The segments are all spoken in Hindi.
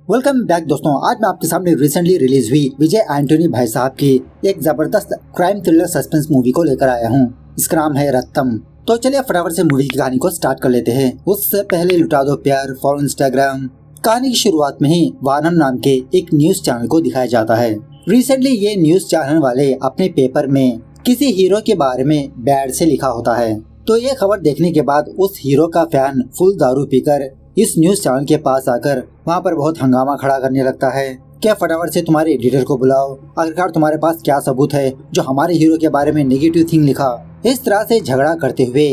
वेलकम बैक दोस्तों। आज मैं आपके सामने रिसेंटली रिलीज हुई विजय एंटोनी भाई साहब की एक जबरदस्त क्राइम थ्रिलर सस्पेंस मूवी को लेकर आया हूँ। इसका नाम है रत्तम। तो चलिए फटाफट से मूवी की कहानी को स्टार्ट कर लेते हैं। उससे पहले लुटा दो प्यार फॉर इंस्टाग्राम। कहानी की शुरुआत में ही वानम नाम के एक न्यूज चैनल को दिखाया जाता है। रिसेंटली ये न्यूज चैनल वाले अपने पेपर में किसी हीरो के बारे में बैड से लिखा होता है। तो ये खबर देखने के बाद उस हीरो का फैन फुल दारू पीकर इस न्यूज चैनल के पास आकर वहाँ पर बहुत हंगामा खड़ा करने लगता है। क्या फटाफट से तुम्हारे एडिटर को बुलाओ, आखिरकार तुम्हारे पास क्या सबूत है जो हमारे हीरो के बारे में नेगेटिव थिंग लिखा। इस तरह से झगड़ा करते हुए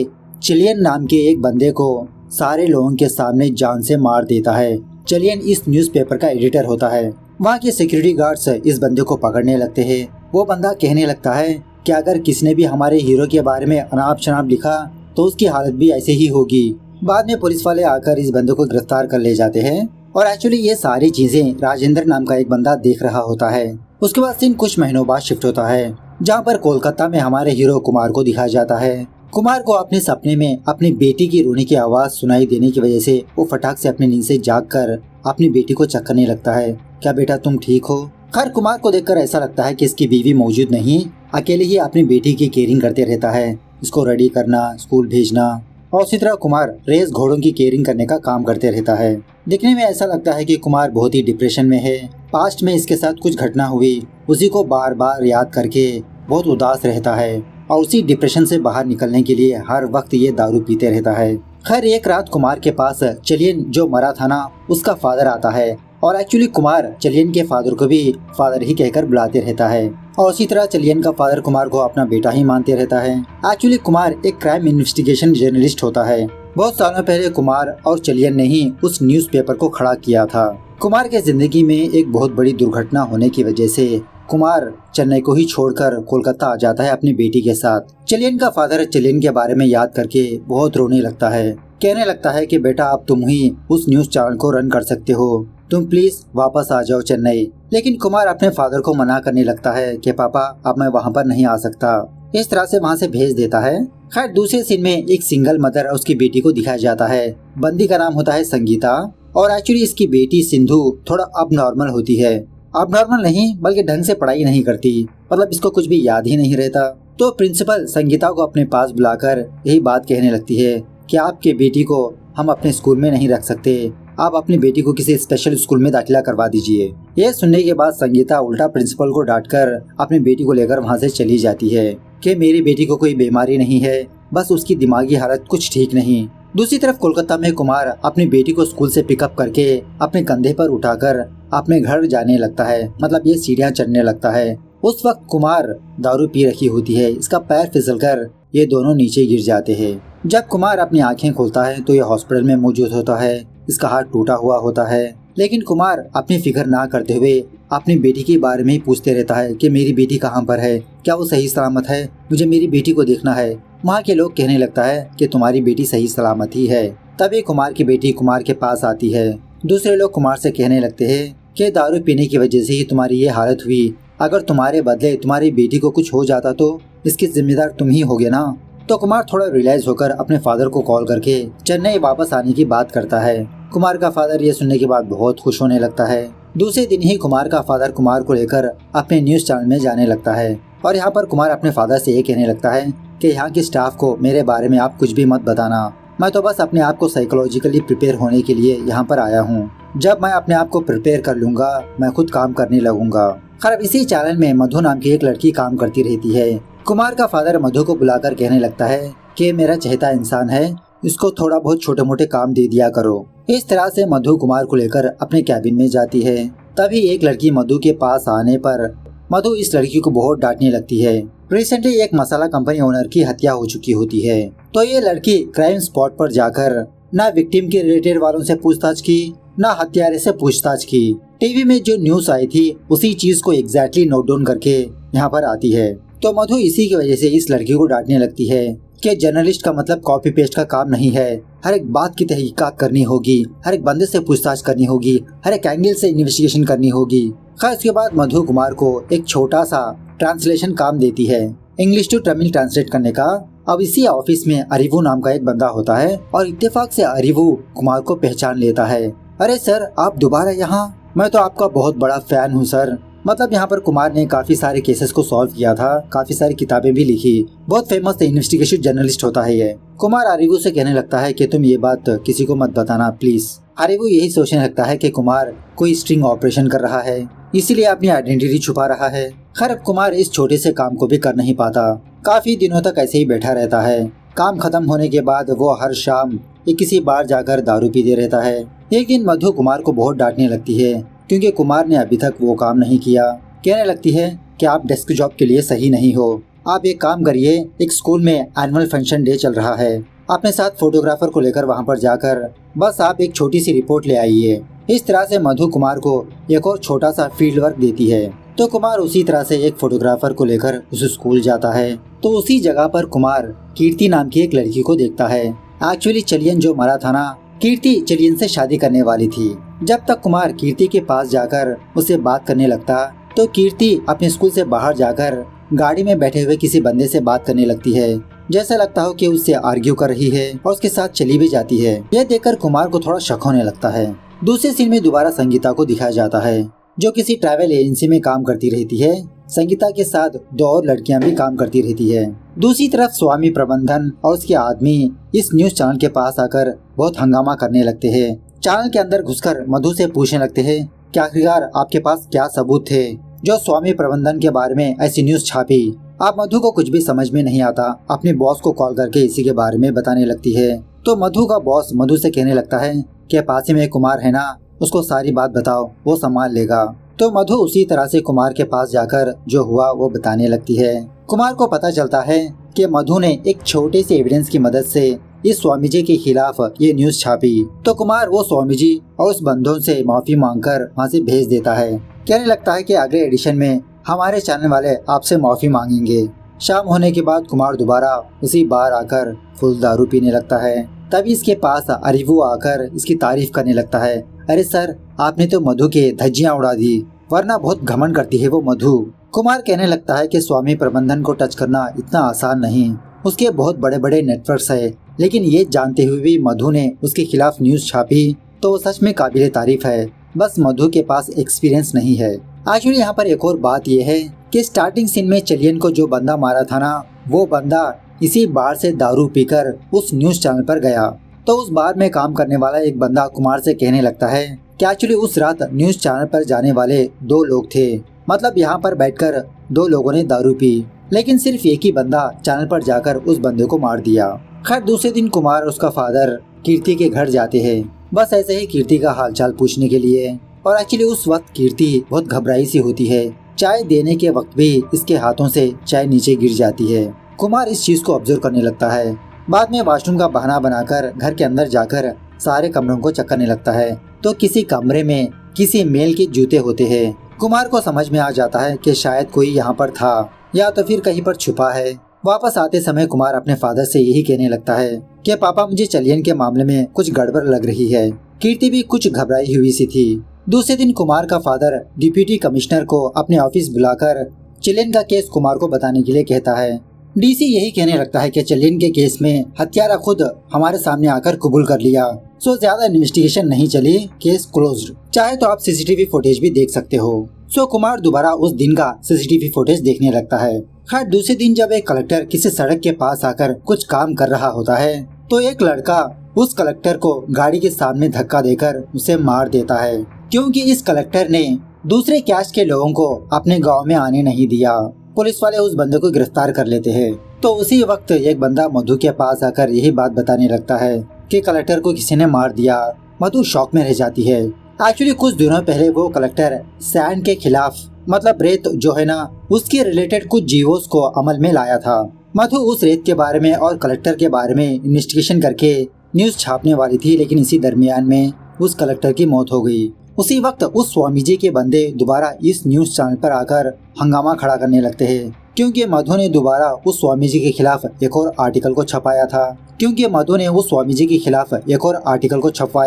चिलियन नाम के एक बंदे को सारे लोगों के सामने जान से मार देता है। चिलियन इस न्यूज़पेपर का एडिटर होता है। वहाँ के सिक्योरिटी गार्ड्स इस बंदे को पकड़ने लगते हैं। वो बंदा कहने लगता है कि अगर किसी ने भी हमारे हीरो के बारे में अनाप शनाप लिखा तो उसकी हालत भी ऐसे ही होगी। बाद में पुलिस वाले आकर इस बंदे को गिरफ्तार कर ले जाते हैं और एक्चुअली ये सारी चीजें राजेंद्र नाम का एक बंदा देख रहा होता है। उसके बाद सीन कुछ महीनों बाद शिफ्ट होता है, जहाँ पर कोलकाता में हमारे हीरो कुमार को दिखाया जाता है। कुमार को अपने सपने में अपनी बेटी की रोने की आवाज सुनाई देने की वजह से वो फटाक से अपनी नींद से जागकर अपनी बेटी को चेक करने लगता है। क्या बेटा तुम ठीक हो? खैर कुमार को देखकर ऐसा लगता है कि इसकी बीवी मौजूद नहीं, अकेले ही अपनी बेटी की केयरिंग करते रहता है। इसको रेडी करना, स्कूल भेजना और उसी तरह कुमार रेस घोड़ों की केयरिंग करने का काम करते रहता है। दिखने में ऐसा लगता है कि कुमार बहुत ही डिप्रेशन में है। पास्ट में इसके साथ कुछ घटना हुई, उसी को बार बार याद करके बहुत उदास रहता है और उसी डिप्रेशन से बाहर निकलने के लिए हर वक्त ये दारू पीते रहता है। खैर एक रात कुमार के पास चिलियन जो मरा था ना, उसका फादर आता है और एक्चुअली कुमार चिलियन के फादर को भी फादर ही कहकर बुलाते रहता है और उसी तरह चिलियन का फादर कुमार को अपना बेटा ही मानते रहता है। एक्चुअली कुमार एक क्राइम इन्वेस्टिगेशन जर्नलिस्ट होता है। बहुत सालों पहले कुमार और चिलियन ने ही उस न्यूज़पेपर को खड़ा किया था। कुमार के जिंदगी में एक बहुत बड़ी दुर्घटना होने की वजह से कुमार चेन्नई को ही छोड़कर कोलकाता आ जाता है अपनी बेटी के साथ। चिलियन का फादर चिलियन के बारे में याद करके बहुत रोने लगता है। कहने लगता है कि बेटा अब तुम ही उस न्यूज चैनल को रन कर सकते हो, तुम प्लीज वापस आ जाओ चेन्नई। लेकिन कुमार अपने फादर को मना करने लगता है कि पापा अब मैं वहाँ पर नहीं आ सकता। इस तरह से वहाँ से भेज देता है। खैर दूसरे सीन में एक सिंगल मदर और उसकी बेटी को दिखाया जाता है। बंदी का नाम होता है संगीता और एक्चुअली इसकी बेटी सिंधु थोड़ा अब नॉर्मल होती है। अब नॉर्मल नहीं बल्कि ढंग से पढ़ाई नहीं करती, मतलब इसको कुछ भी याद ही नहीं रहता। तो प्रिंसिपल संगीता को अपने पास बुलाकर यही बात कहने लगती है कि आपके बेटी को हम अपने स्कूल में नहीं रख सकते, आप अपनी बेटी को किसी स्पेशल स्कूल में दाखिला करवा दीजिए। यह सुनने के बाद संगीता उल्टा प्रिंसिपल को डांटकर अपनी बेटी को लेकर वहां से चली जाती है कि मेरी बेटी को कोई बीमारी नहीं है, बस उसकी दिमागी हालत कुछ ठीक नहीं। दूसरी तरफ कोलकाता में कुमार अपनी बेटी को स्कूल से पिकअप करके अपने कंधे पर उठाकर अपने घर जाने लगता है, मतलब ये सीढ़ियाँ चढ़ने लगता है। उस वक्त कुमार दारू पी रखी होती है, इसका पैर फिसलकर ये दोनों नीचे गिर जाते हैं। जब कुमार अपनी आंखें खोलता है तो ये हॉस्पिटल में मौजूद होता है। इसका हाथ टूटा हुआ होता है, लेकिन कुमार अपनी फिक्र ना करते हुए अपनी बेटी के बारे में ही पूछते रहता है कि मेरी बेटी कहाँ पर है, क्या वो सही सलामत है, मुझे मेरी बेटी को देखना है। वहाँ के लोग कहने लगता है कि तुम्हारी बेटी सही सलामत ही है। तभी कुमार की बेटी कुमार के पास आती है। दूसरे लोग कुमार से कहने लगते हैं कि दारू पीने की वजह से ही तुम्हारी ये हालत हुई, अगर तुम्हारे बदले तुम्हारी बेटी को कुछ हो जाता तो इसकी जिम्मेदार तुम ही होगे ना। तो कुमार थोड़ा रियलाइज होकर अपने फादर को कॉल करके चेन्नई वापस आने की बात करता है। कुमार का फादर ये सुनने के बाद बहुत खुश होने लगता है। दूसरे दिन ही कुमार का फादर कुमार को लेकर अपने न्यूज चैनल में जाने लगता है और यहाँ पर कुमार अपने फादर से ये कहने लगता है कि यहाँ के स्टाफ को मेरे बारे में आप कुछ भी मत बताना, मैं तो बस अपने आप को साइकोलॉजिकली प्रिपेयर होने के लिए यहाँ पर आया हूँ। जब मैं अपने आप को प्रिपेयर कर लूंगा मैं खुद काम करने लगूंगा। खैर इसी चैनल में मधु नाम की एक लड़की काम करती रहती है। कुमार का फादर मधु को बुलाकर कहने लगता है कि मेरा चहेता इंसान है, इसको थोड़ा बहुत छोटे मोटे काम दे दिया करो। इस तरह से मधु कुमार को लेकर अपने कैबिन में जाती है। तभी एक लड़की मधु के पास आने पर मधु इस लड़की को बहुत डांटने लगती है। रिसेंटली एक मसाला कंपनी ओनर की हत्या हो चुकी होती है, तो ये लड़की क्राइम स्पॉट पर जाकर न विक्टिम के रिलेटेड वालों से पूछताछ की, न हत्यारे से पूछताछ की। टीवी में जो न्यूज आई थी उसी चीज को एग्जैक्टली नोट डाउन करके यहाँ पर आती है। तो मधु इसी की वजह से इस लड़की को डांटने लगती है कि जर्नलिस्ट का मतलब कॉपी पेस्ट का काम नहीं है, हर एक बात की तहकीकात करनी होगी, हर एक बंदे से पूछताछ करनी होगी, हर एक एंगल से इन्वेस्टिगेशन करनी होगी। खैर उसके बाद मधु कुमार को एक छोटा सा ट्रांसलेशन काम देती है, इंग्लिश टू तमिल ट्रांसलेट करने का। अब इसी ऑफिस में अरिवू नाम का एक बंदा होता है और इत्तेफाक से अरिवू कुमार को पहचान लेता है। अरे सर आप दोबारा यहाँ? मैं तो आपका बहुत बड़ा फैन हूँ सर। मतलब यहाँ पर कुमार ने काफी सारे केसेस को सॉल्व किया था, काफी सारी किताबें भी लिखी, बहुत फेमस इन्वेस्टिगेशन जर्नलिस्ट होता है ये। कुमार अरीवू से कहने लगता है कि तुम ये बात किसी को मत बताना प्लीज। अरीवू यही सोचने लगता है कि कुमार कोई स्ट्रिंग ऑपरेशन कर रहा है, इसीलिए अपनी आइडेंटिटी छुपा रहा है। खैर अब कुमार इस छोटे से काम को भी कर नहीं पाता, काफी दिनों तक ऐसे ही बैठा रहता है। काम खत्म होने के बाद वो हर शाम किसी बार जाकर दारू पीते रहता है। एक दिन मधु कुमार को बहुत डांटने लगती है क्योंकि कुमार ने अभी तक वो काम नहीं किया। कहने लगती है कि आप डेस्क जॉब के लिए सही नहीं हो, आप एक काम करिए, एक स्कूल में एनुअल फंक्शन डे चल रहा है, अपने साथ फोटोग्राफर को लेकर वहाँ पर जाकर बस आप एक छोटी सी रिपोर्ट ले आइए। इस तरह से मधु कुमार को एक और छोटा सा फील्ड वर्क देती है। तो कुमार उसी तरह से एक फोटोग्राफर को लेकर उस स्कूल जाता है। तो उसी जगह पर कुमार कीर्ति नाम की एक लड़की को देखता है। एक्चुअली चलियन जो मरा था ना, कीर्ति चलियन से शादी करने वाली थी। जब तक कुमार कीर्ति के पास जाकर उससे बात करने लगता तो कीर्ति अपने स्कूल से बाहर जाकर गाड़ी में बैठे हुए किसी बंदे से बात करने लगती है। जैसा लगता हो कि उससे आर्ग्यू कर रही है और उसके साथ चली भी जाती है। यह देखकर कुमार को थोड़ा शक होने लगता है। दूसरे सीन में दोबारा संगीता को दिखाया जाता है जो किसी ट्रैवल एजेंसी में काम करती रहती है। संगीता के साथ दो और लड़कियां भी काम करती रहती है। दूसरी तरफ स्वामी प्रबंधन और उसके आदमी इस न्यूज चैनल के पास आकर बहुत हंगामा करने लगते हैं। चैनल के अंदर घुसकर मधु से पूछने लगते हैं कि आखिरकार आपके पास क्या सबूत थे जो स्वामी प्रबंधन के बारे में ऐसी न्यूज छापी। अब मधु को कुछ भी समझ में नहीं आता, अपने बॉस को कॉल करके इसी के बारे में बताने लगती है। तो मधु का बॉस मधु से कहने लगता है कि पास ही में कुमार है ना, उसको सारी बात बताओ, वो संभाल लेगा। तो मधु उसी तरह से कुमार के पास जाकर जो हुआ वो बताने लगती है। कुमार को पता चलता है कि मधु ने एक छोटे से एविडेंस की मदद से इस स्वामी जी के खिलाफ ये न्यूज छापी। तो कुमार वो स्वामी जी और उस बंदों से माफी मांगकर वहाँ से भेज देता है। कहने लगता है कि अगले एडिशन में हमारे चैनल वाले आपसे माफी मांगेंगे। शाम होने के बाद कुमार दोबारा उसी बार आकर फुल दारू पीने लगता है। तभी इसके पास अरीवू आकर इसकी तारीफ करने लगता है। अरे सर, आपने तो मधु के धज्जियां उड़ा दी, वरना बहुत घमंड करती है वो मधु। कुमार कहने लगता है कि स्वामी प्रबंधन को टच करना इतना आसान नहीं, उसके बहुत बड़े बड़े नेटवर्क्स है, लेकिन ये जानते हुए भी मधु ने उसके खिलाफ न्यूज छापी तो वो सच में काबिले तारीफ है। बस मधु के पास एक्सपीरियंस नहीं है। एक्चुअली यहाँ पर एक और बात यह है कि स्टार्टिंग सीन में चलियन को जो बंदा मारा था ना, वो बंदा इसी बार से दारू पीकर उस न्यूज चैनल पर गया। तो उस बार में काम करने वाला एक बंदा कुमार से कहने लगता है कि एक्चुअली उस रात न्यूज चैनल पर जाने वाले दो लोग थे, मतलब यहाँ पर बैठकर दो लोगों ने दारू पी, लेकिन सिर्फ एक ही बंदा चैनल पर जाकर उस बंदे को मार दिया। खैर दूसरे दिन कुमार और उसका फादर कीर्ति के घर जाते हैं, बस ऐसे ही कीर्ति का हालचाल पूछने के लिए। और एक्चुअली उस वक्त कीर्ति बहुत घबराई सी होती है। चाय देने के वक्त भी इसके हाथों से चाय नीचे गिर जाती है। कुमार इस चीज को ऑब्जर्व करने लगता है। बाद में वॉशरूम का बहाना बनाकर घर के अंदर जाकर सारे कमरों को चेक करने लगता है। तो किसी कमरे में किसी मेल के जूते होते हैं। कुमार को समझ में आ जाता है कि शायद कोई यहाँ पर था या तो फिर कहीं पर छुपा है। वापस आते समय कुमार अपने फादर से यही कहने लगता है कि पापा, मुझे चलियन के मामले में कुछ गड़बड़ लग रही है। कीर्ति भी कुछ घबराई हुई सी थी। दूसरे दिन कुमार का फादर डिप्यूटी कमिश्नर को अपने ऑफिस बुलाकर चलियन का केस कुमार को बताने के लिए कहता है। डीसी यही कहने लगता है कि चलियन के केस में हत्यारा खुद हमारे सामने आकर कबूल कर लिया, सो ज्यादा इन्वेस्टिगेशन नहीं चली, केस क्लोज्ड। चाहे तो आप सीसीटीवी फुटेज भी देख सकते हो। सो कुमार दोबारा उस दिन का सीसीटीवी फुटेज देखने लगता है। खैर दूसरे दिन जब एक कलेक्टर किसी सड़क के पास आकर कुछ काम कर रहा होता है तो एक लड़का उस कलेक्टर को गाड़ी के सामने धक्का देकर उसे मार देता है, क्योंकि इस कलेक्टर ने दूसरे कैस्ट के लोगों को अपने गांव में आने नहीं दिया। पुलिस वाले उस बंदे को गिरफ्तार कर लेते हैं। तो उसी वक्त एक बंदा मधु के पास आकर यही बात बताने लगता है कि कलेक्टर को किसी ने मार दिया। मधु शॉक में रह जाती है। एक्चुअली कुछ दिनों पहले वो कलेक्टर सैंड के खिलाफ, मतलब रेत जो है ना, उसके रिलेटेड कुछ जीवोस को अमल में लाया था। मधु उस रेत के बारे में और कलेक्टर के बारे में इन्वेस्टिगेशन करके न्यूज छापने वाली थी, लेकिन इसी दरमियान में उस कलेक्टर की मौत हो गई। उसी वक्त उस स्वामी जी के बंदे दोबारा इस न्यूज चैनल पर आकर हंगामा खड़ा करने लगते हैं, क्योंकि मधु ने दोबारा उस स्वामी जी के खिलाफ एक और आर्टिकल को छपाया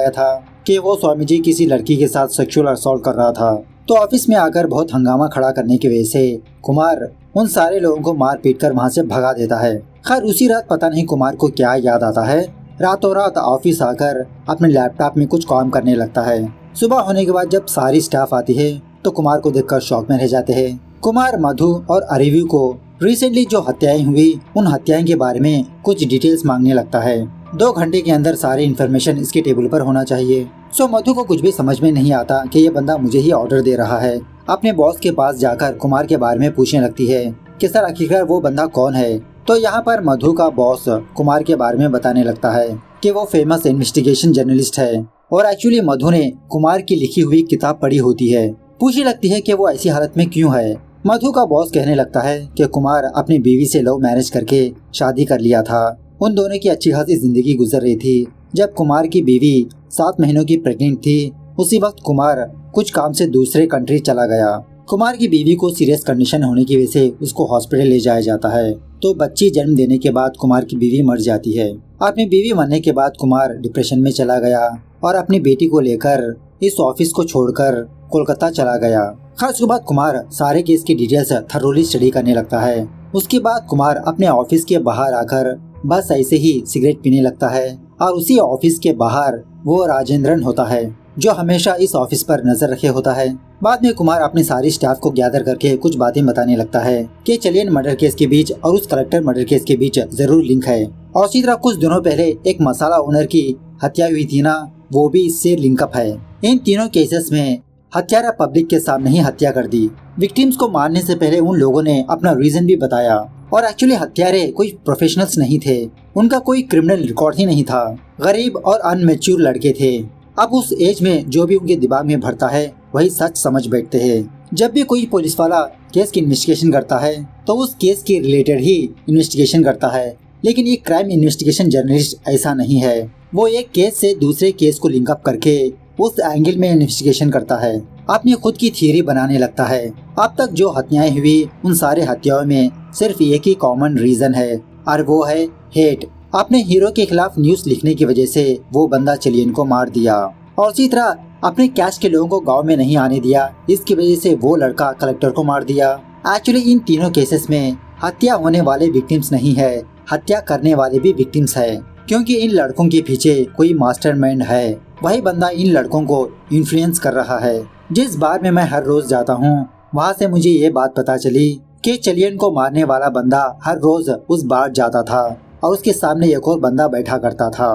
था कि वो स्वामी जी किसी लड़की के साथ सेक्सुअल असॉल्ट कर रहा था। तो ऑफिस में आकर बहुत हंगामा खड़ा करने की वजह से कुमार उन सारे लोगों को मार पीट कर वहाँ से भगा देता है। खैर उसी रात पता नहीं कुमार को क्या याद आता है, रातों रात ऑफिस आकर अपने लैपटॉप में कुछ काम करने लगता है। सुबह होने के बाद जब सारी स्टाफ आती है तो कुमार को देखकर शॉक में रह जाते हैं। कुमार मधु और अरेव्यू को रिसेंटली जो हत्याएं हुई उन हत्याएं के बारे में कुछ डिटेल्स मांगने लगता है। 2 घंटे के अंदर सारी इन्फॉर्मेशन इसके टेबल पर होना चाहिए। सो मधु को कुछ भी समझ में नहीं आता कि ये बंदा मुझे ही ऑर्डर दे रहा है। अपने बॉस के पास जाकर कुमार के बारे में पूछने लगती है कि सर आखिरकार वो बंदा कौन है। तो यहाँ पर मधु का बॉस कुमार के बारे में बताने लगता है कि वो फेमस इन्वेस्टिगेशन जर्नलिस्ट है और एक्चुअली मधु ने कुमार की लिखी हुई किताब पढ़ी होती है। पूछने लगती है कि वो ऐसी हालत में क्यों है। मधु का बॉस कहने लगता है कि कुमार अपनी बीवी से लव मैरिज करके शादी कर लिया था। उन दोनों की अच्छी खासी जिंदगी गुजर रही थी। जब कुमार की बीवी 7 महीनों की प्रेग्नेंट थी, उसी वक्त कुमार कुछ काम से दूसरे कंट्री चला गया। कुमार की बीवी को सीरियस कंडीशन होने की वजह से उसको हॉस्पिटल ले जाया जाता है। तो बच्ची जन्म देने के बाद कुमार की बीवी मर जाती है। अपनी बीवी मरने के बाद कुमार डिप्रेशन में चला गया और अपनी बेटी को लेकर इस ऑफिस को छोड़कर कोलकाता चला गया। खास उसके बाद कुमार सारे केस की डिटेल्स थरोली स्टडी करने लगता है। उसके बाद कुमार अपने ऑफिस के बाहर आकर बस ऐसे ही सिगरेट पीने लगता है और उसी ऑफिस के बाहर वो राजेंद्रन होता है जो हमेशा इस ऑफिस पर नजर रखे होता है। बाद में कुमार अपनी सारी स्टाफ को गैदर करके कुछ बातें बताने लगता है कि चलियन मर्डर केस के बीच और उस कलेक्टर मर्डर केस के बीच जरूर लिंक है। और इसी तरह कुछ दिनों पहले एक मसाला ओनर की हत्या हुई थी ना, वो भी इससे लिंकअप है। इन तीनों केसेस में हत्यारा पब्लिक के सामने ही हत्या कर दी। विक्टिम्स को मारने से पहले उन लोगों ने अपना रीजन भी बताया और एक्चुअली हत्यारे कोई प्रोफेशनल्स नहीं थे। उनका कोई क्रिमिनल रिकॉर्ड ही नहीं था। गरीब और अनमेच्योर लड़के थे। अब उस एज में जो भी उनके दिमाग में भरता है वही सच समझ बैठते हैं। जब भी कोई पुलिस वाला केस की इन्वेस्टिगेशन करता है तो उस केस के रिलेटेड ही इन्वेस्टिगेशन करता है, लेकिन ये क्राइम इन्वेस्टिगेशन जर्नलिस्ट ऐसा नहीं है। वो एक केस से दूसरे केस को लिंकअप करके उस एंगल में इन्वेस्टिगेशन करता है, अपनी खुद की थियरी बनाने लगता है। अब तक जो हत्याएं हुई उन सारे हत्याओं में सिर्फ एक ही कॉमन रीजन है और वो है हेट। अपने हीरो के खिलाफ न्यूज लिखने की वजह से वो बंदा चलियन को मार दिया और इसी तरह अपने कैस्ट के लोगों को गांव में नहीं आने दिया। इसकी वजह से वो लड़का कलेक्टर को मार दिया। एक्चुअली इन तीनों केसेस में हत्या होने वाले विक्टिम्स नहीं है, हत्या करने वाले भी विक्टिम्स है, क्योंकि इन लड़कों के पीछे कोई मास्टरमाइंड है। वही बंदा इन लड़कों को इन्फ्लुएंस कर रहा है। जिस बार में मैं हर रोज जाता हूँ वहाँ से मुझे ये बात पता चली कि चलियन को मारने वाला बंदा हर रोज उस बार जाता था और उसके सामने एक और बंदा बैठा करता था।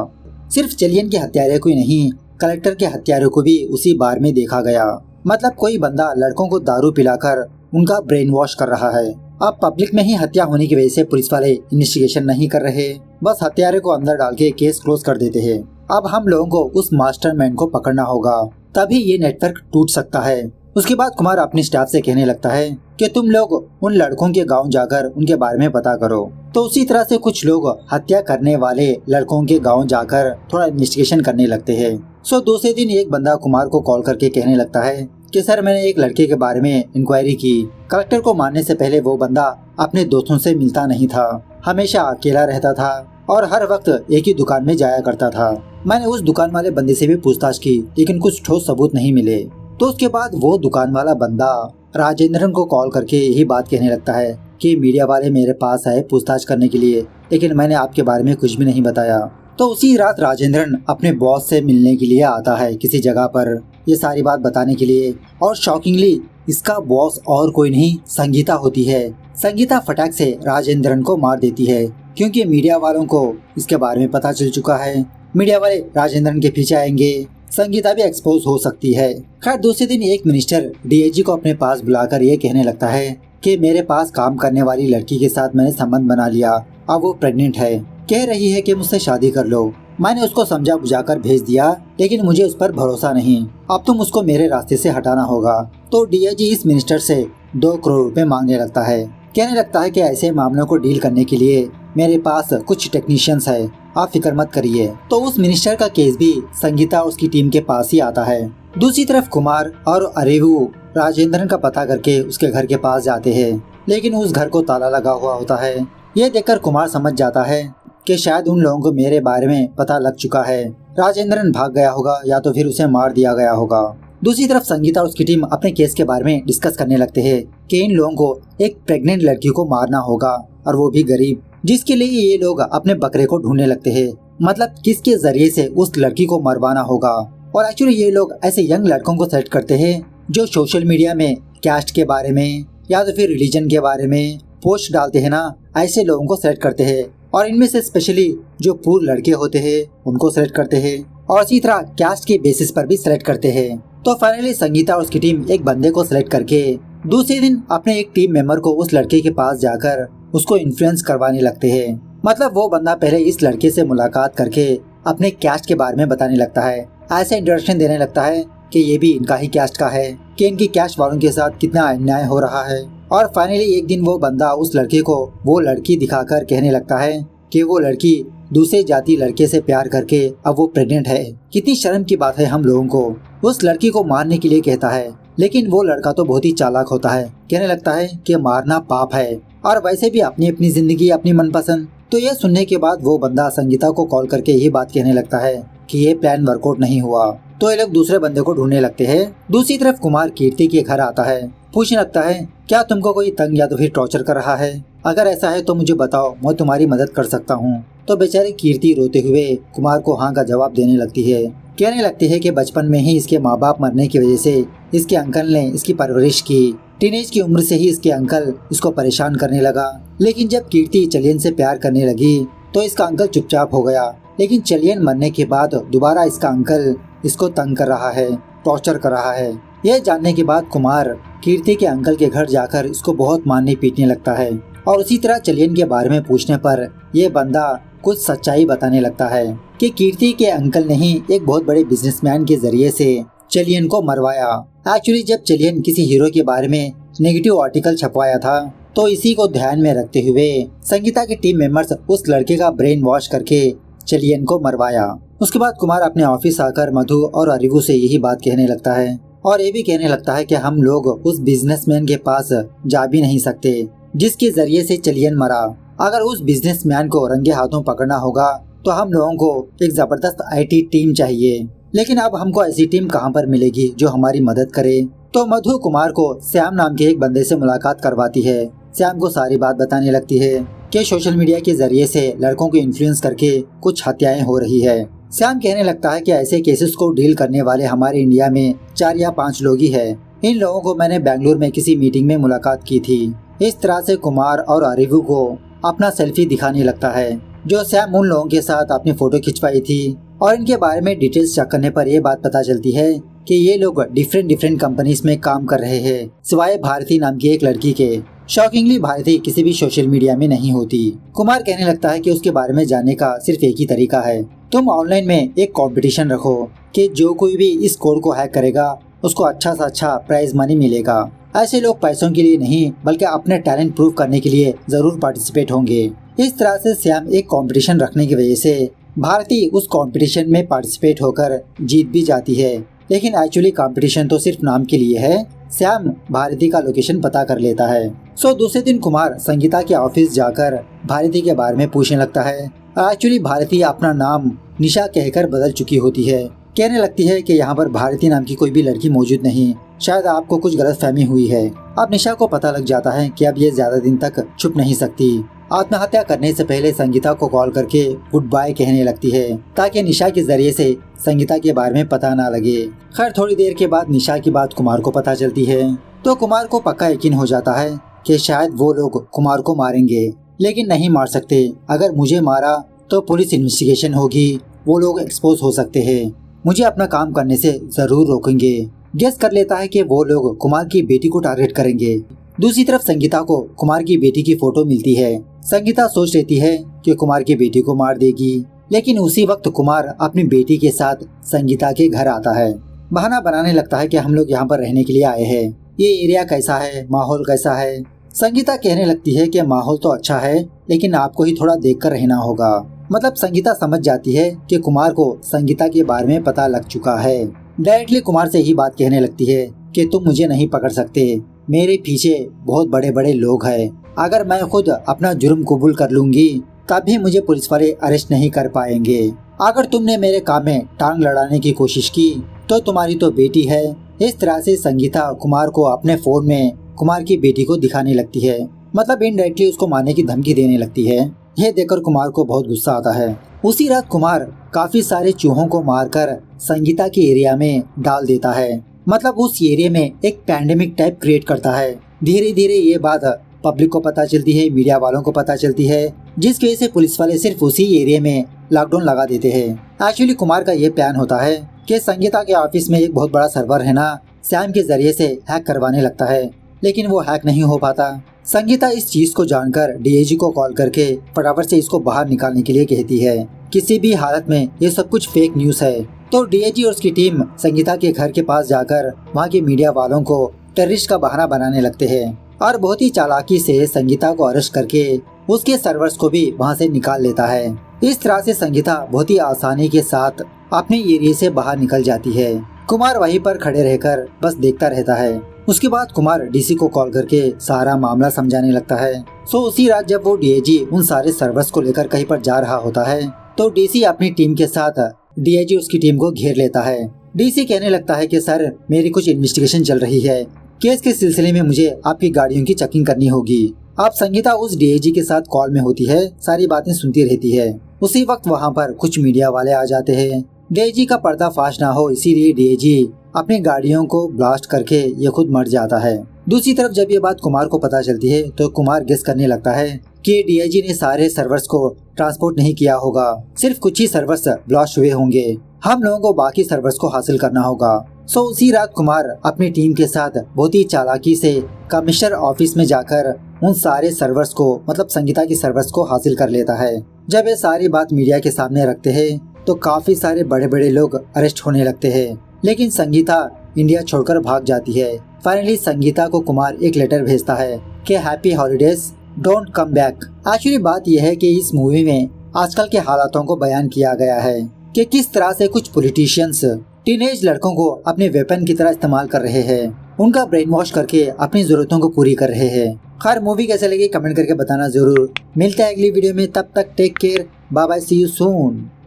सिर्फ चलियन के हत्यारे को ही नहीं, कलेक्टर के हत्यारे को भी उसी बार में देखा गया। मतलब कोई बंदा लड़कों को दारू पिलाकर उनका ब्रेन वॉश कर रहा है। अब पब्लिक में ही हत्या होने की वजह से पुलिस वाले इन्वेस्टिगेशन नहीं कर रहे, बस हत्यारे को अंदर डाल के केस क्लोज कर देते हैं। अब हम लोगों को उस मास्टरमाइंड को पकड़ना होगा, तभी ये नेटवर्क टूट सकता है। उसके बाद कुमार अपने स्टाफ से कहने लगता है कि तुम लोग उन लड़कों के गांव जाकर उनके बारे में पता करो। तो उसी तरह से कुछ लोग हत्या करने वाले लड़कों के गांव जाकर थोड़ा इन्वेस्टिगेशन करने लगते हैं। सो दूसरे दिन एक बंदा कुमार को कॉल करके कहने लगता है कि सर मैंने एक लड़के के बारे में इंक्वायरी की। कलेक्टर को मारने से पहले वो बंदा अपने दोस्तों से मिलता नहीं था, हमेशा अकेला रहता था और हर वक्त एक ही दुकान में जाया करता था। मैंने उस दुकान वाले बंदे से भी पूछताछ की, लेकिन कुछ ठोस सबूत नहीं मिले। तो उसके बाद वो दुकान वाला बंदा राजेंद्रन को कॉल करके यही बात कहने लगता है कि मीडिया वाले मेरे पास आए पूछताछ करने के लिए, लेकिन मैंने आपके बारे में कुछ भी नहीं बताया। तो उसी रात राजेंद्रन अपने बॉस से मिलने के लिए आता है किसी जगह पर, ये सारी बात बताने के लिए। और शॉकिंगली इसका बॉस और कोई नहीं संगीता होती है। संगीता फटाक से राजेंद्रन को मार देती है, क्योंकि मीडिया वालों को इसके बारे में पता चल चुका है। मीडिया वाले राजेंद्रन के पीछे आएंगे, संगीता भी एक्सपोज हो सकती है। खैर दूसरे दिन एक मिनिस्टर डीआईजी को अपने पास बुलाकर ये कहने लगता है कि मेरे पास काम करने वाली लड़की के साथ मैंने संबंध बना लिया, अब वो प्रेग्नेंट है, कह रही है कि मुझसे शादी कर लो। मैंने उसको समझा बुझाकर भेज दिया, लेकिन मुझे उस पर भरोसा नहीं। अब तुम उसको मेरे रास्ते से हटाना होगा। तो डीआईजी इस मिनिस्टर से 2 करोड़ रुपए मांगने लगता है। कहने लगता है कि ऐसे मामलों को डील करने के लिए मेरे पास कुछ टेक्नीशियंस है, आप फिक्र मत करिए। तो उस मिनिस्टर का केस भी संगीता उसकी टीम के पास ही आता है। दूसरी तरफ कुमार और अरेवू राजेंद्रन का पता करके उसके घर के पास जाते हैं, लेकिन उस घर को ताला लगा हुआ होता है। ये देखकर कुमार समझ जाता है कि शायद उन लोगों को मेरे बारे में पता लग चुका है। राजेंद्रन भाग गया होगा या तो फिर उसे मार दिया गया होगा। दूसरी तरफ संगीता और उसकी टीम अपने केस के बारे में डिस्कस करने लगते हैं कि इन लोगों को एक प्रेग्नेंट लड़की को मारना होगा, और वो भी गरीब, जिसके लिए ये लोग अपने बकरे को ढूंढने लगते हैं। मतलब किसके जरिए से उस लड़की को मरवाना होगा। और एक्चुअली ये लोग ऐसे यंग लड़कों को सेलेक्ट करते हैं जो सोशल मीडिया में कास्ट के बारे में या तो फिर रिलीजन के बारे में पोस्ट डालते हैं ना, ऐसे लोगों को सेलेक्ट करते हैं। और इनमें से स्पेशली जो पूर लड़के होते हैं उनको सेलेक्ट करते हैं और इसी तरह कास्ट के बेसिस पर भी सेलेक्ट करते हैं। तो फाइनली संगीता और उसकी टीम एक बंदे को सिलेक्ट करके दूसरे दिन अपने एक टीम मेंबर को उस लड़के के पास जाकर उसको इन्फ्लुएंस करवाने लगते हैं। मतलब वो बंदा पहले इस लड़के से मुलाकात करके अपने कास्ट के बारे में बताने लगता है, ऐसे इंट्रोडक्शन देने लगता है कि ये भी इनका ही कास्ट का है, कि इनकी कास्ट वालों के साथ कितना अन्याय हो रहा है। और फाइनली एक दिन वो बंदा उस लड़के को वो लड़की दिखाकर कहने लगता है कि वो लड़की दूसरे जाति लड़के से प्यार करके अब वो प्रेग्नेंट है। कितनी शर्म की बात है हम लोगों को। उस लड़की को मारने के लिए कहता है, लेकिन वो लड़का तो बहुत ही चालाक होता है, कहने लगता है कि मारना पाप है और वैसे भी अपनी अपनी जिंदगी अपनी मनपसंद। तो ये सुनने के बाद वो बंदा संगीता को कॉल करके यही बात कहने लगता है कि ये प्लान वर्कआउट नहीं हुआ। तो ये लोग दूसरे बंदे को ढूंढने लगते हैं। दूसरी तरफ कुमार कीर्ति के घर आता है, पूछने लगता है क्या तुमको कोई तंग या तो फिर टॉर्चर कर रहा है? अगर ऐसा है तो मुझे बताओ, मैं तुम्हारी मदद कर सकता हूँ। तो बेचारी कीर्ति रोते हुए कुमार को हाँ का जवाब देने लगती है, कहने लगती है कि बचपन में ही इसके माँ बाप मरने की वजह से इसके अंकल ने इसकी परवरिश की। टीनेज की उम्र से ही इसके अंकल इसको परेशान करने लगा, लेकिन जब कीर्ति चलियन से प्यार करने लगी तो इसका अंकल चुपचाप हो गया। लेकिन चलियन मरने के बाद दोबारा इसका अंकल इसको तंग कर रहा है, टॉर्चर कर रहा है। यह जानने के बाद कुमार कीर्ति के अंकल के घर जाकर इसको बहुत मारने पीटने लगता है और उसी तरह चलियन के बारे में पूछने पर यह बंदा कुछ सच्चाई बताने लगता है कि कीर्ति के अंकल ने ही एक बहुत बड़े बिजनेसमैन के जरिए से चलियन को मरवाया। एक्चुअली जब चलियन किसी हीरो के बारे में नेगेटिव आर्टिकल छपवाया था तो इसी को ध्यान में रखते हुए संगीता के टीम मेंबर्स उस लड़के का ब्रेन वॉश करके चलियन को मरवाया। उसके बाद कुमार अपने ऑफिस आकर मधु और अरिवू से यही बात कहने लगता है और ये भी कहने लगता है कि हम लोग उस बिजनेसमैन के पास जा भी नहीं सकते जिसके जरिए से चलियन मरा। अगर उस बिजनेसमैन को रंगे हाथों पकड़ना होगा तो हम लोगों को एक जबरदस्त आईटी टीम चाहिए, लेकिन अब हमको ऐसी टीम कहां पर मिलेगी जो हमारी मदद करे। तो मधु कुमार को श्याम नाम के एक बंदे से मुलाकात करवाती है। श्याम को सारी बात बताने लगती है कि सोशल मीडिया के जरिए से लड़कों को इन्फ्लुएंस करके कुछ हत्याएं हो रही है। श्याम कहने लगता है कि ऐसे केसेस को डील करने वाले हमारे इंडिया में 4 या 5 लोग ही है। इन लोगों को मैंने बेंगलुरु में किसी मीटिंग में मुलाकात की थी। इस तरह से कुमार और अरिवू को अपना सेल्फी दिखाने लगता है जो श्याम उन लोगों के साथ अपनी फोटो खिंचवाई थी और इनके बारे में डिटेल्स चेक करने पर यह बात पता चलती है कि ये लोग डिफरेंट कंपनीज में काम कर रहे हैं सिवाय भारती नाम की एक लड़की के। शॉकिंगली भारती किसी भी सोशल मीडिया में नहीं होती। कुमार कहने लगता है कि उसके बारे में जानने का सिर्फ एक ही तरीका है, तुम ऑनलाइन में एक कंपटीशन रखो कि जो कोई भी इस कोड को हैक करेगा उसको अच्छा से अच्छा प्राइज मनी मिलेगा। ऐसे लोग पैसों के लिए नहीं बल्कि अपने टैलेंट प्रूव करने के लिए जरूर पार्टिसिपेट होंगे। इस तरह से श्याम एक कंपटीशन रखने की वजह से भारती उस कंपटीशन में पार्टिसिपेट होकर जीत भी जाती है, लेकिन एक्चुअली कंपटीशन तो सिर्फ नाम के लिए है। श्याम भारती का लोकेशन पता कर लेता है। दूसरे दिन कुमार संगीता के ऑफिस जाकर भारती के बारे में पूछने लगता है। एक्चुअली भारती अपना नाम निशा कहकर बदल चुकी होती है, कहने लगती है कि यहाँ पर भारती नाम की कोई भी लड़की मौजूद नहीं, शायद आपको कुछ गलतफहमी हुई है। अब निशा को पता लग जाता है कि अब ये ज्यादा दिन तक छुप नहीं सकती। आत्महत्या करने से पहले संगीता को कॉल करके गुड बाय कहने लगती है ताकि निशा के जरिए से संगीता के बारे में पता ना लगे। खैर थोड़ी देर के बाद निशा की बात कुमार को पता चलती है तो कुमार को पक्का यकीन हो जाता है कि शायद वो लोग कुमार को मारेंगे, लेकिन नहीं मार सकते। अगर मुझे मारा तो पुलिस इन्वेस्टिगेशन होगी, वो लोग एक्सपोज हो सकते हैं, मुझे अपना काम करने से जरूर रोकेंगे। गेस कर लेता है कि वो लोग कुमार की बेटी को टारगेट करेंगे। दूसरी तरफ संगीता को कुमार की बेटी की फोटो मिलती है। संगीता सोच लेती है कि कुमार की बेटी को मार देगी, लेकिन उसी वक्त कुमार अपनी बेटी के साथ संगीता के घर आता है। बहाना बनाने लगता है कि हम लोग यहाँ पर रहने के लिए आए हैं, ये एरिया कैसा है, माहौल कैसा है। संगीता कहने लगती है कि माहौल तो अच्छा है, लेकिन आपको ही थोड़ा देखकर रहना होगा। मतलब संगीता समझ जाती है कि कुमार को संगीता के बारे में पता लग चुका है। डायरेक्टली कुमार से ही बात कहने लगती है कि तुम मुझे नहीं पकड़ सकते, मेरे पीछे बहुत बड़े बड़े लोग हैं। अगर मैं खुद अपना जुर्म कबूल कर लूंगी तब भी मुझे पुलिस वाले अरेस्ट नहीं कर पाएंगे। अगर तुमने मेरे काम में टांग लड़ाने की कोशिश की तो तुम्हारी तो बेटी है। इस तरह से संगीता कुमार को अपने फोन में कुमार की बेटी को दिखाने लगती है, मतलब इनडायरेक्टली उसको मारने की धमकी देने लगती है। यह देखकर कुमार को बहुत गुस्सा आता है। उसी रात कुमार काफी सारे चूहों को मारकर संगीता के एरिया में डाल देता है। मतलब उस एरिया में एक पैंडेमिक टाइप क्रिएट करता है। धीरे धीरे ये बात पब्लिक को पता चलती है, मीडिया वालों को पता चलती है, जिसकी वजह से पुलिस वाले सिर्फ उसी एरिया में लॉकडाउन लगा देते हैं। एक्चुअली कुमार का ये प्लान होता है कि संगीता के ऑफिस में एक बहुत बड़ा सर्वर है ना, सैम के जरिए से हैक करवाने लगता है, लेकिन वो हैक नहीं हो पाता। संगीता इस चीज को जानकर डीआईजी को कॉल करके फटाफट से इसको बाहर निकालने के लिए कहती है। किसी भी हालत में ये सब कुछ फेक न्यूज है। तो डीआईजी और उसकी टीम संगीता के घर के पास जाकर वहाँ के मीडिया वालों को टेररिस्ट का बहाना बनाने लगते हैं और बहुत ही चालाकी से संगीता को अरेस्ट करके उसके सर्वर्स को भी वहाँ से निकाल लेता है। इस तरह से संगीता बहुत ही आसानी के साथ अपने एरिया से बाहर निकल जाती है। कुमार वहीं पर खड़े रहकर बस देखता रहता है। उसके बाद कुमार डीसी को कॉल करके सारा मामला समझाने लगता है। सो उसी रात जब वो डीआईजी उन सारे सर्वर्स को लेकर कहीं पर जा रहा होता है तो डीसी अपनी टीम के साथ डीआईजी उसकी टीम को घेर लेता है। डीसी कहने लगता है कि सर, मेरी कुछ इन्वेस्टिगेशन चल रही है, केस के सिलसिले में मुझे आपकी गाड़ियों की चेकिंग करनी होगी। अब संगीता उस डीआईजी के साथ कॉल में होती है, सारी बातें सुनती रहती है। उसी वक्त वहाँ पर कुछ मीडिया वाले आ जाते हैं। डीआईजी का पर्दाफाश ना हो इसीलिए डीआईजी अपनी गाड़ियों को ब्लास्ट करके ये खुद मर जाता है। दूसरी तरफ जब ये बात कुमार को पता चलती है तो कुमार गेस करने लगता है कि डीआईजी ने सारे सर्वर्स को ट्रांसपोर्ट नहीं किया होगा, सिर्फ कुछ ही सर्वर्स ब्लास्ट हुए होंगे। हम लोगों को बाकी सर्वर्स को हासिल करना होगा। सो उसी रात कुमार अपनी टीम के साथ बहुत ही चालाकी से कमिश्नर ऑफिस में जाकर उन सारे सर्वर्स को, मतलब संगीता की सर्वर्स को हासिल कर लेता है। जब ये सारी बात मीडिया के सामने रखते हैं तो काफी सारे बड़े बड़े लोग अरेस्ट होने लगते हैं, लेकिन संगीता इंडिया छोड़कर भाग जाती है। फाइनली संगीता को कुमार एक लेटर भेजता है कि happy holidays, don't come back. Actually बात यह है कि इस मूवी में आजकल के हालातों को बयान किया गया है कि किस तरह से कुछ पॉलिटिशियंस टीनेज लड़कों को अपने वेपन की तरह इस्तेमाल कर रहे हैं, उनका ब्रेन वॉश करके अपनी जरूरतों को पूरी कर रहे हैं। खैर मूवी कैसे लगी कमेंट करके बताना जरूर। मिलते हैं अगली वीडियो में, तब तक take care, bye bye, see you soon.